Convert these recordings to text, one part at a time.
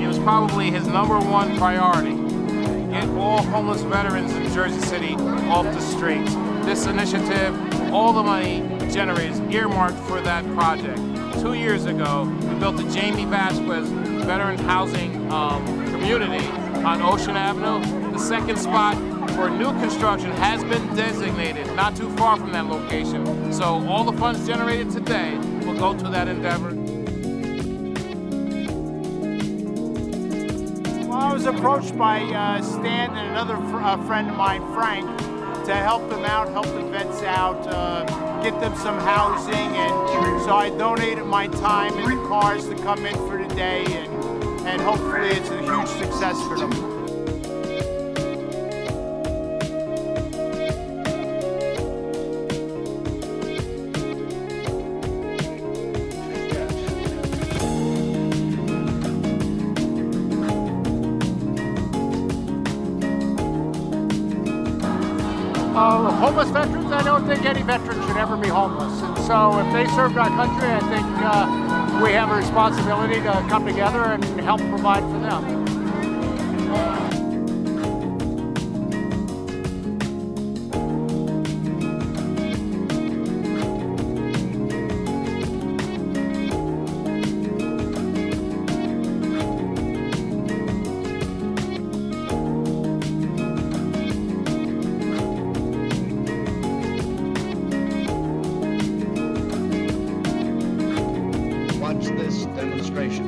It was probably his #1 priority. Get all homeless veterans in Jersey City off the streets. This initiative, all the money generated is earmarked for that project. 2 years ago, we built the Jamie Vasquez Veteran Housing Community on Ocean Avenue. The second spot for new construction has been designated not too far from that location. So all the funds generated today will go to that endeavor. Well, I was approached by Stan and another friend of mine, Frank, to help them out, help the vets out, get them some housing, and so I donated my time and the cars to come in for the day, and hopefully it's a huge success for them. Homeless veterans, I don't think any veteran should ever be homeless. And so if they served our country, I think we have a responsibility to come together and help provide for them. Watch this demonstration.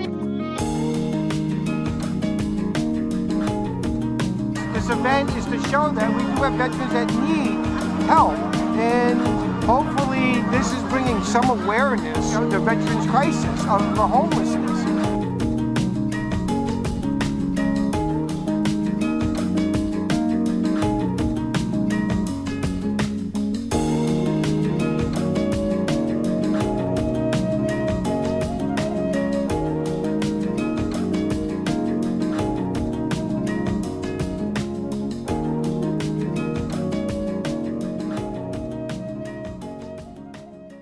This event is to show that we do have veterans that need help, and hopefully this is bringing some awareness of the veterans crisis, of the homelessness.